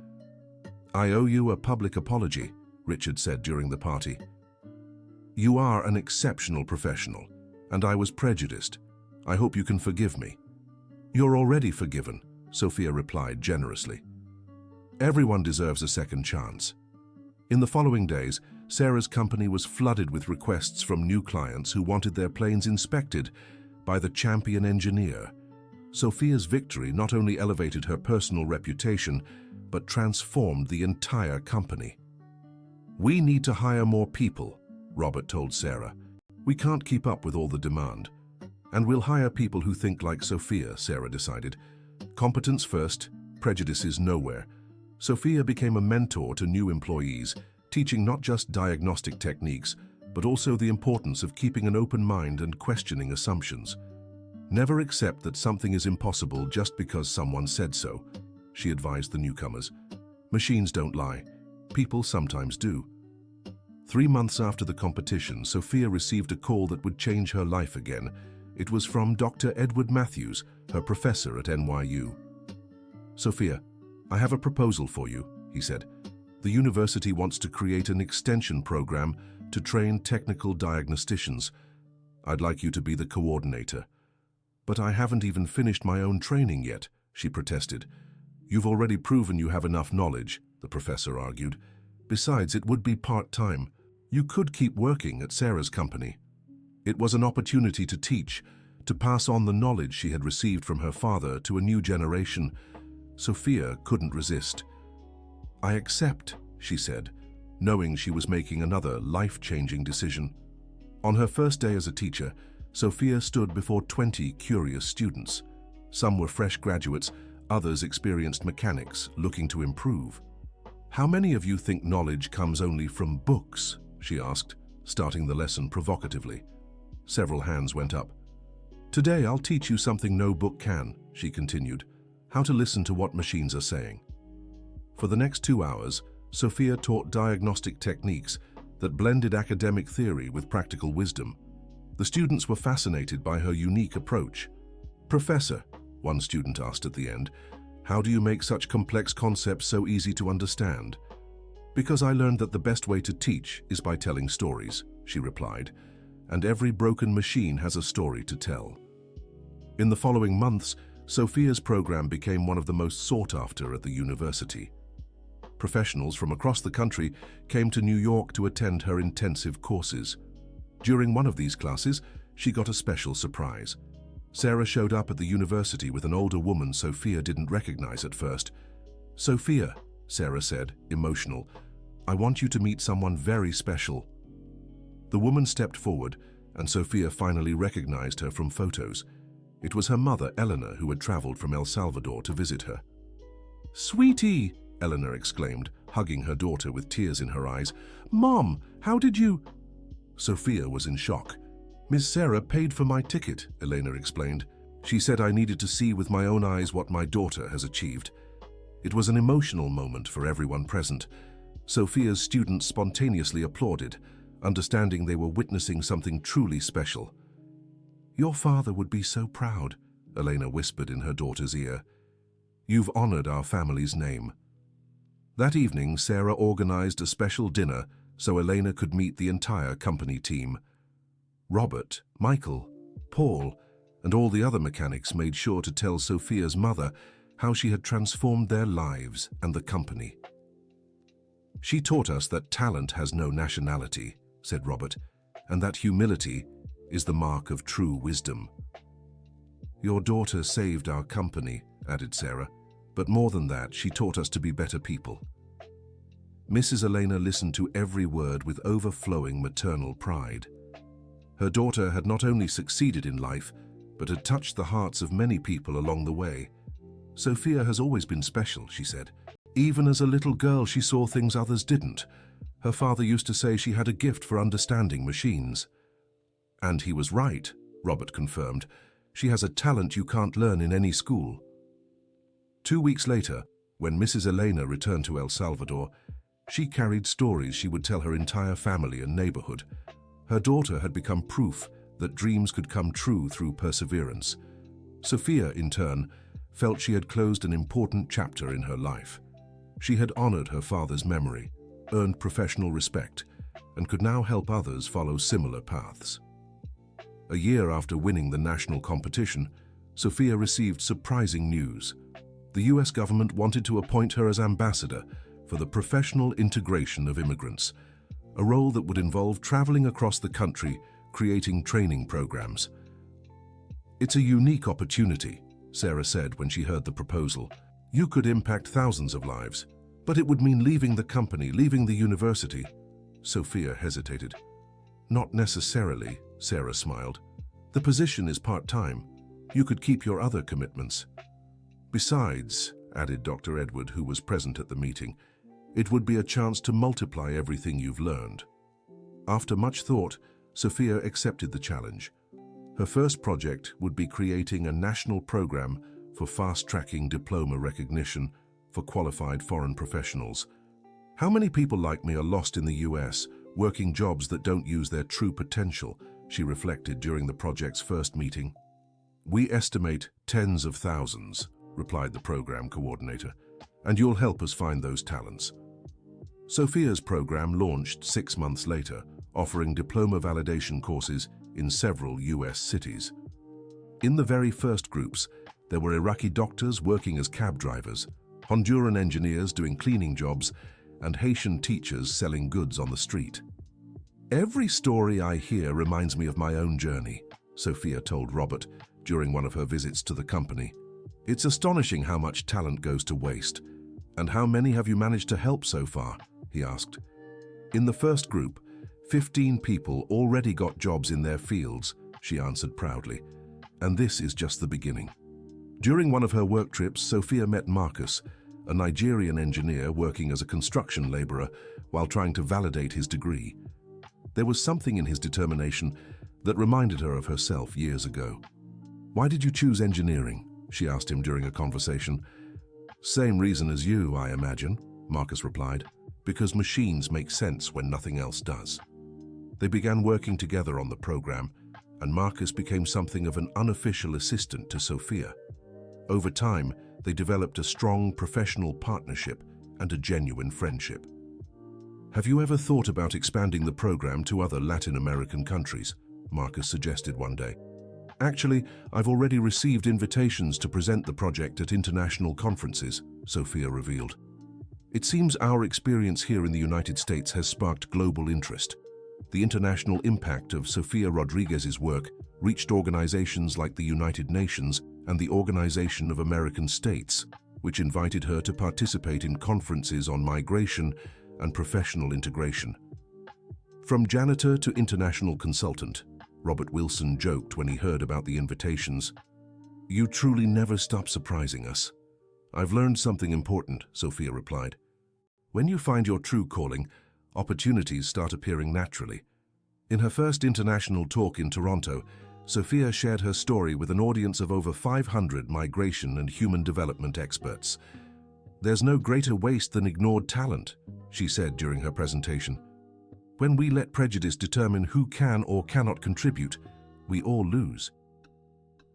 "I owe you a public apology," Richard said during the party. "You are an exceptional professional, and I was prejudiced. I hope you can forgive me." "You're already forgiven," Sophia replied generously. "Everyone deserves a second chance." In the following days, Sarah's company was flooded with requests from new clients who wanted their planes inspected by the champion engineer. Sophia's victory not only elevated her personal reputation, but transformed the entire company. "We need to hire more people," Robert told Sarah. "We can't keep up with all the demand. And we'll hire people who think like Sophia," Sarah decided. "Competence first, prejudice is nowhere." Sophia became a mentor to new employees, teaching not just diagnostic techniques, but also the importance of keeping an open mind and questioning assumptions. Never accept that something is impossible just because someone said so, she advised the newcomers. Machines don't lie. People sometimes do. 3 months after the competition, Sophia received a call that would change her life again. It was from Dr. Edward Matthews, her professor at NYU. "Sophia, I have a proposal for you," he said. "The university wants to create an extension program to train technical diagnosticians. I'd like you to be the coordinator." "But I haven't even finished my own training yet," she protested. "You've already proven you have enough knowledge," the professor argued. "Besides, it would be part-time. You could keep working at Sarah's company." It was an opportunity to teach, to pass on the knowledge she had received from her father to a new generation. Sophia couldn't resist. "I accept," she said, knowing she was making another life-changing decision. On her first day as a teacher, Sophia stood before 20 curious students. Some were fresh graduates, others experienced mechanics looking to improve. "How many of you think knowledge comes only from books?" she asked, starting the lesson provocatively. Several hands went up. "Today I'll teach you something no book can," she continued, "how to listen to what machines are saying." For the next 2 hours, Sophia taught diagnostic techniques that blended academic theory with practical wisdom. The students were fascinated by her unique approach. "Professor," one student asked at the end, "how do you make such complex concepts so easy to understand?" "Because I learned that the best way to teach is by telling stories," she replied, "and every broken machine has a story to tell." In the following months, Sophia's program became one of the most sought after at the university. Professionals from across the country came to New York to attend her intensive courses. During one of these classes, she got a special surprise. Sarah showed up at the university with an older woman Sophia didn't recognize at first. "Sophia," Sarah said, emotional, "I want you to meet someone very special." The woman stepped forward, and Sophia finally recognized her from photos. It was her mother, Eleanor, who had traveled from El Salvador to visit her. "Sweetie," Eleanor exclaimed, hugging her daughter with tears in her eyes. "Mom, how did you—" Sophia was in shock. "Miss Sarah paid for my ticket," Elena explained. "She said I needed to see with my own eyes what my daughter has achieved." It was an emotional moment for everyone present. Sophia's students spontaneously applauded, understanding they were witnessing something truly special. "Your father would be so proud," Elena whispered in her daughter's ear. "You've honored our family's name." That evening, Sarah organized a special dinner so Elena could meet the entire company team. Robert, Michael, Paul, and all the other mechanics made sure to tell Sophia's mother how she had transformed their lives and the company. "She taught us that talent has no nationality," said Robert, "and that humility is the mark of true wisdom." "Your daughter saved our company," added Sarah, "but more than that, she taught us to be better people." Mrs. Elena listened to every word with overflowing maternal pride. Her daughter had not only succeeded in life, but had touched the hearts of many people along the way. "Sophia has always been special," she said. "Even as a little girl, she saw things others didn't. Her father used to say she had a gift for understanding machines." "And he was right," Robert confirmed. "She has a talent you can't learn in any school." 2 weeks later, when Mrs. Elena returned to El Salvador, she carried stories she would tell her entire family and neighborhood. Her daughter had become proof that dreams could come true through perseverance. Sophia, in turn, felt she had closed an important chapter in her life. She had honored her father's memory, earned professional respect, and could now help others follow similar paths. A year after winning the national competition, Sophia received surprising news. The US government wanted to appoint her as ambassador for the professional integration of immigrants, a role that would involve traveling across the country, creating training programs. "It's a unique opportunity," Sarah said when she heard the proposal. "You could impact thousands of lives, but it would mean leaving the company, leaving the university." Sophia hesitated. "Not necessarily," Sarah smiled. "The position is part-time. You could keep your other commitments." "Besides," added Dr. Edward, who was present at the meeting, It would be a chance to multiply everything you've learned. After much thought, Sophia accepted the challenge. Her first project would be creating a national program for fast-tracking diploma recognition for qualified foreign professionals. How many people like me are lost in the US, working jobs that don't use their true potential, she reflected during the project's first meeting. We estimate tens of thousands, replied the program coordinator, and you'll help us find those talents. Sophia's program launched 6 months later, offering diploma validation courses in several US cities. In the very first groups, there were Iraqi doctors working as cab drivers, Honduran engineers doing cleaning jobs, and Haitian teachers selling goods on the street. Every story I hear reminds me of my own journey, Sophia told Robert during one of her visits to the company. It's astonishing how much talent goes to waste. And how many have you managed to help so far? He asked. In the first group, 15 people already got jobs in their fields, she answered proudly. And this is just the beginning. During one of her work trips, Sophia met Marcus, a Nigerian engineer working as a construction laborer while trying to validate his degree. There was something in his determination that reminded her of herself years ago. Why did you choose engineering? She asked him during a conversation. Same reason as you, I imagine, Marcus replied, because machines make sense when nothing else does. They began working together on the program, and Marcus became something of an unofficial assistant to Sophia. Over time, they developed a strong professional partnership and a genuine friendship. Have you ever thought about expanding the program to other Latin American countries? Marcus suggested one day. Actually, I've already received invitations to present the project at international conferences, Sophia revealed. It seems our experience here in the United States has sparked global interest. The international impact of Sophia Rodriguez's work reached organizations like the United Nations and the Organization of American States, which invited her to participate in conferences on migration and professional integration. From janitor to international consultant, Robert Wilson joked when he heard about the invitations. You truly never stop surprising us. I've learned something important, Sophia replied. When you find your true calling, opportunities start appearing naturally. In her first international talk in Toronto, Sophia shared her story with an audience of over 500 migration and human development experts. There's no greater waste than ignored talent, she said during her presentation. When we let prejudice determine who can or cannot contribute, we all lose.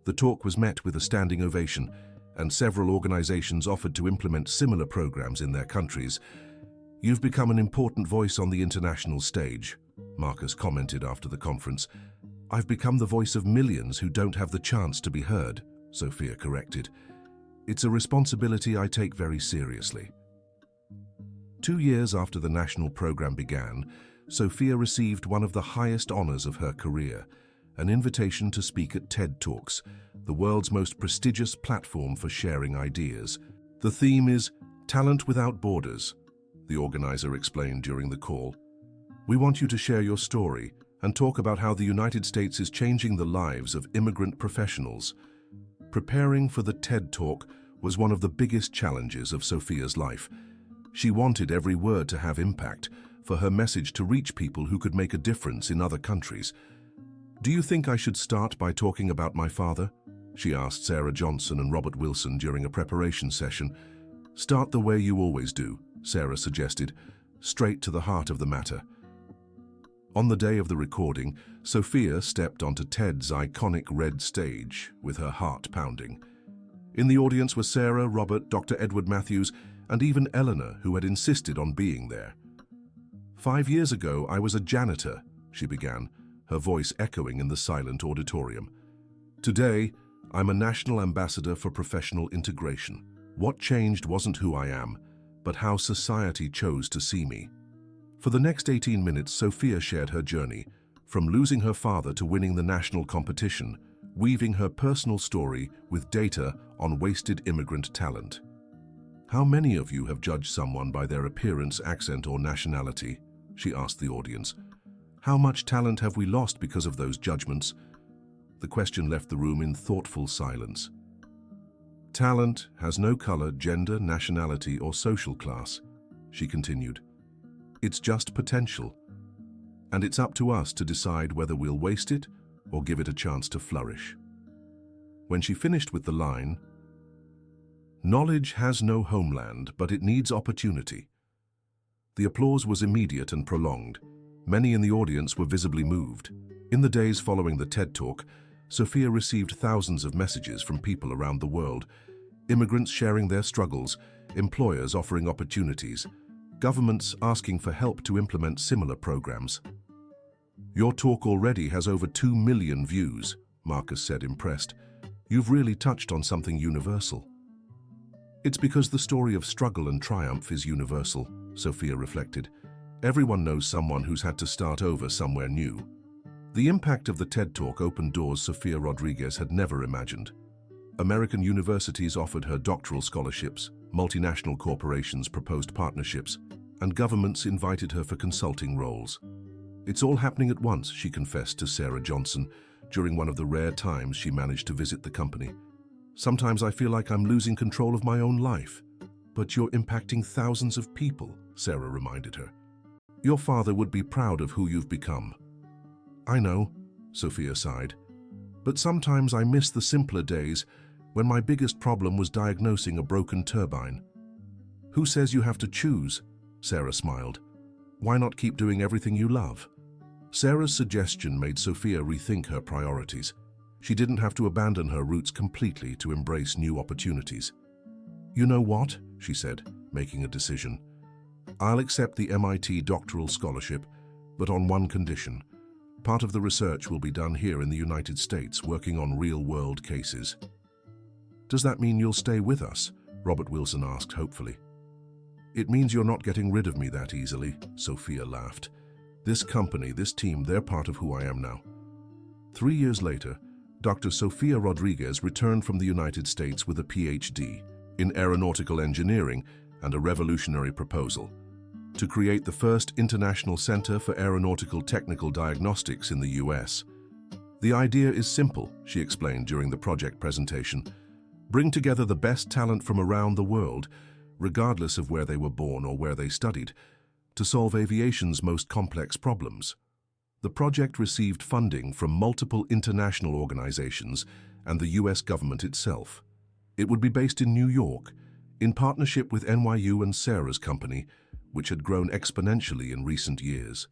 The talk was met with a standing ovation, and several organizations offered to implement similar programs in their countries. You've become an important voice on the international stage, Marcus commented after the conference. I've become the voice of millions who don't have the chance to be heard, Sophia corrected. It's a responsibility I take very seriously. 2 years after the national program began, Sophia received one of the highest honors of her career, an invitation to speak at TED Talks, the world's most prestigious platform for sharing ideas. The theme is Talent Without Borders, the organizer explained during the call. We want you to share your story and talk about how the United States is changing the lives of immigrant professionals. Preparing for the TED Talk was one of the biggest challenges of Sophia's life. She wanted every word to have impact, for her message to reach people who could make a difference in other countries. Do you think I should start by talking about my father? She asked Sarah Johnson and Robert Wilson during a preparation session. Start the way you always do, Sarah suggested, straight to the heart of the matter. On the day of the recording, Sophia stepped onto TED's iconic red stage with her heart pounding. In the audience were Sarah, Robert, Dr. Edward Matthews, and even Eleanor, who had insisted on being there. 5 years ago, I was a janitor, she began, her voice echoing in the silent auditorium. Today, I'm a national ambassador for professional integration. What changed wasn't who I am, but how society chose to see me. For the next 18 minutes, Sophia shared her journey, from losing her father to winning the national competition, weaving her personal story with data on wasted immigrant talent. How many of you have judged someone by their appearance, accent, or nationality? She asked the audience. How much talent have we lost because of those judgments? The question left the room in thoughtful silence. Talent has no color, gender, nationality, or social class, she continued. It's just potential. And it's up to us to decide whether we'll waste it or give it a chance to flourish. When she finished with the line, "Knowledge has no homeland, but it needs opportunity," the applause was immediate and prolonged. Many in the audience were visibly moved. In the days following the TED Talk, Sophia received thousands of messages from people around the world, immigrants sharing their struggles, employers offering opportunities, governments asking for help to implement similar programs. "Your talk already has over 2 million views," Marcus said, impressed. "You've really touched on something universal." "It's because the story of struggle and triumph is universal," Sophia reflected. "Everyone knows someone who's had to start over somewhere new." The impact of the TED Talk opened doors Sophia Rodriguez had never imagined. American universities offered her doctoral scholarships, multinational corporations proposed partnerships, and governments invited her for consulting roles. "It's all happening at once," she confessed to Sarah Johnson during one of the rare times she managed to visit the company. "Sometimes I feel like I'm losing control of my own life." "But you're impacting thousands of people," Sarah reminded her. "Your father would be proud of who you've become." "I know," Sophia sighed. "But sometimes I miss the simpler days when my biggest problem was diagnosing a broken turbine." "Who says you have to choose?" Sarah smiled. "Why not keep doing everything you love?" Sarah's suggestion made Sophia rethink her priorities. She didn't have to abandon her roots completely to embrace new opportunities. "You know what?" she said, making a decision. "I'll accept the MIT doctoral scholarship, but on one condition. Part of the research will be done here in the United States, working on real-world cases." "Does that mean you'll stay with us?" Robert Wilson asked hopefully. "It means you're not getting rid of me that easily," Sophia laughed. "This company, this team, they're part of who I am now." 3 years later, Dr. Sophia Rodriguez returned from the United States with a PhD in aeronautical engineering and a revolutionary proposal: to create the first international center for aeronautical technical diagnostics in the US. "The idea is simple," she explained during the project presentation. "Bring together the best talent from around the world, regardless of where they were born or where they studied, to solve aviation's most complex problems." The project received funding from multiple international organizations and the US government itself. It would be based in New York, in partnership with NYU and Sarah's company, which had grown exponentially in recent years.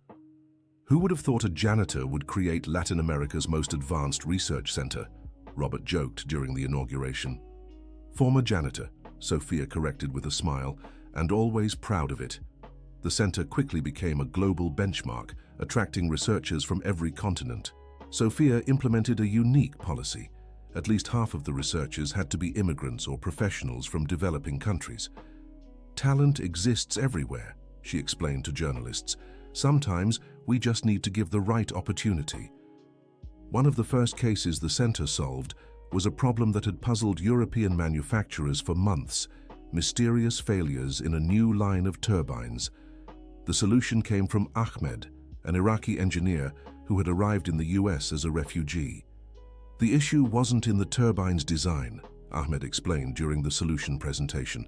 "Who would have thought a janitor would create Latin America's most advanced research center?" Robert joked during the inauguration. "Former janitor," Sophia corrected with a smile, "and always proud of it." The center quickly became a global benchmark, attracting researchers from every continent. Sophia implemented a unique policy. At least half of the researchers had to be immigrants or professionals from developing countries. "Talent exists everywhere," she explained to journalists. "Sometimes we just need to give the right opportunity." One of the first cases the center solved was a problem that had puzzled European manufacturers for months: mysterious failures in a new line of turbines. The solution came from Ahmed, an Iraqi engineer who had arrived in the US as a refugee. "The issue wasn't in the turbine's design," Ahmed explained during the solution presentation.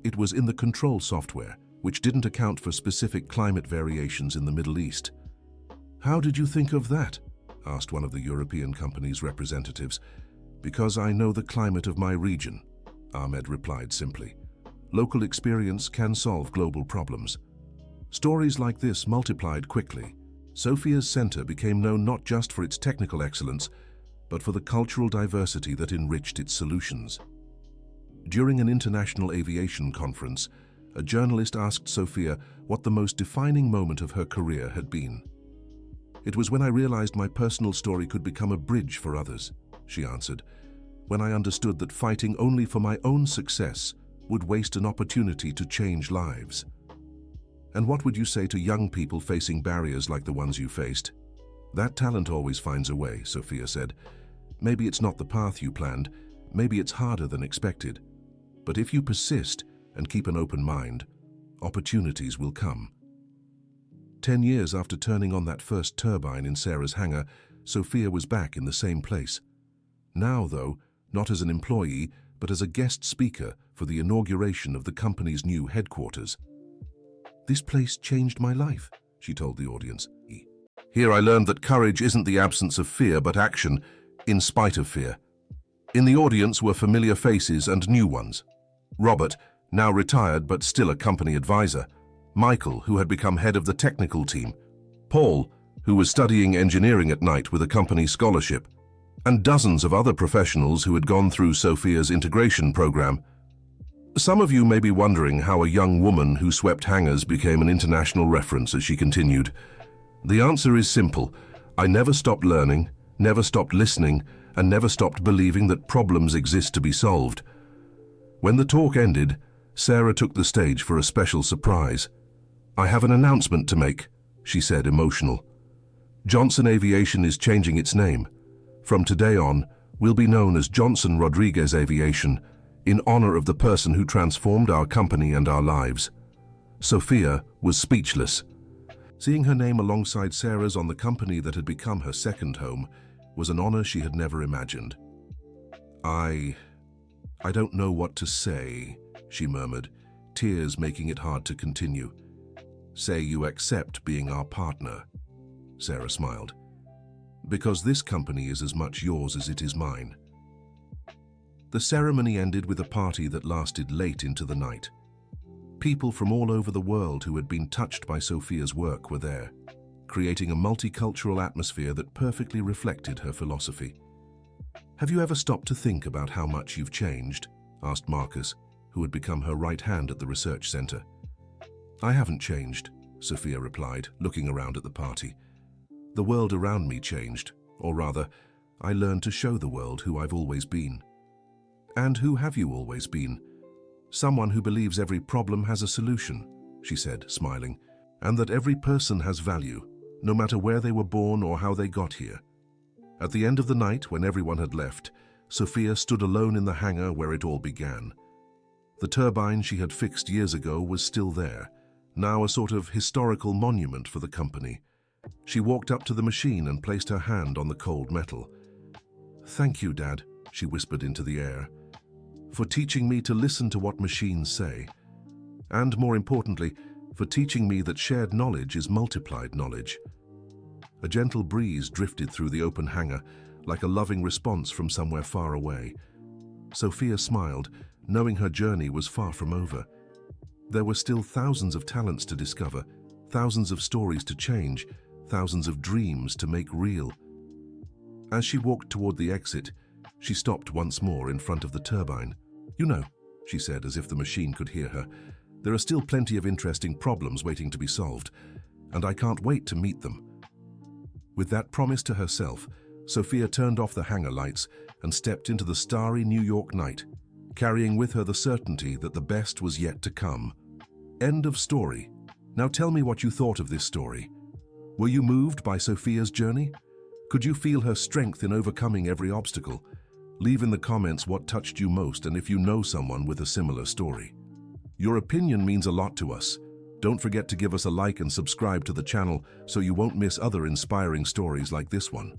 "It was in the control software, which didn't account for specific climate variations in the Middle East." "How did you think of that?" asked one of the European company's representatives. "Because I know the climate of my region," Ahmed replied simply. "Local experience can solve global problems." Stories like this multiplied quickly. Sophia's center became known not just for its technical excellence, but for the cultural diversity that enriched its solutions. During an international aviation conference, a journalist asked Sophia what the most defining moment of her career had been. "It was when I realized my personal story could become a bridge for others," she answered. "When I understood that fighting only for my own success would waste an opportunity to change lives." "And what would you say to young people facing barriers like the ones you faced?" "That talent always finds a way," Sophia said. "Maybe it's not the path you planned, maybe it's harder than expected. But if you persist and keep an open mind, opportunities will come." 10 years after turning on that first turbine in Sarah's hangar, Sophia was back in the same place. Now, though, not as an employee, but as a guest speaker for the inauguration of the company's new headquarters. "This place changed my life," she told the audience. "Here I learned that courage isn't the absence of fear, but action in spite of fear." In the audience were familiar faces and new ones. Robert, now retired but still a company advisor. Michael, who had become head of the technical team. Paul, who was studying engineering at night with a company scholarship. And dozens of other professionals who had gone through Sophia's integration program. Some of you may be wondering how a young woman who swept hangars became an international reference as she continued. The answer is simple. I never stopped learning, never stopped listening, and never stopped believing that problems exist to be solved. When the talk ended, Sarah took the stage for a special surprise. "I have an announcement to make," she said, emotional. "Johnson Aviation is changing its name. From today on, we'll be known as Johnson Rodriguez Aviation, in honor of the person who transformed our company and our lives." Sophia was speechless. Seeing her name alongside Sarah's on the company that had become her second home was an honor she had never imagined. I don't know what to say," she murmured, tears making it hard to continue. "Say you accept being our partner," Sarah smiled. "Because this company is as much yours as it is mine." The ceremony ended with a party that lasted late into the night. People from all over the world who had been touched by Sophia's work were there, creating a multicultural atmosphere that perfectly reflected her philosophy. "Have you ever stopped to think about how much you've changed?" asked Marcus, who had become her right hand at the research center. "I haven't changed," Sophia replied, looking around at the party. "The world around me changed, or rather, I learned to show the world who I've always been." "And who have you always been?" "Someone who believes every problem has a solution," she said, smiling, "and that every person has value, no matter where they were born or how they got here." At the end of the night, when everyone had left, Sophia stood alone in the hangar where it all began. The turbine she had fixed years ago was still there, now a sort of historical monument for the company. She walked up to the machine and placed her hand on the cold metal. "Thank you, Dad," she whispered into the air, "for teaching me to listen to what machines say. And more importantly, for teaching me that shared knowledge is multiplied knowledge." A gentle breeze drifted through the open hangar, like a loving response from somewhere far away. Sophia smiled, knowing her journey was far from over. There were still thousands of talents to discover, thousands of stories to change, thousands of dreams to make real. As she walked toward the exit, she stopped once more in front of the turbine. "You know," she said, as if the machine could hear her, "there are still plenty of interesting problems waiting to be solved, and I can't wait to meet them." With that promise to herself, Sophia turned off the hangar lights and stepped into the starry New York night, carrying with her the certainty that the best was yet to come. End of story. Now tell me what you thought of this story. Were you moved by Sophia's journey? Could you feel her strength in overcoming every obstacle? Leave in the comments what touched you most and if you know someone with a similar story. Your opinion means a lot to us. Don't forget to give us a like and subscribe to the channel so you won't miss other inspiring stories like this one.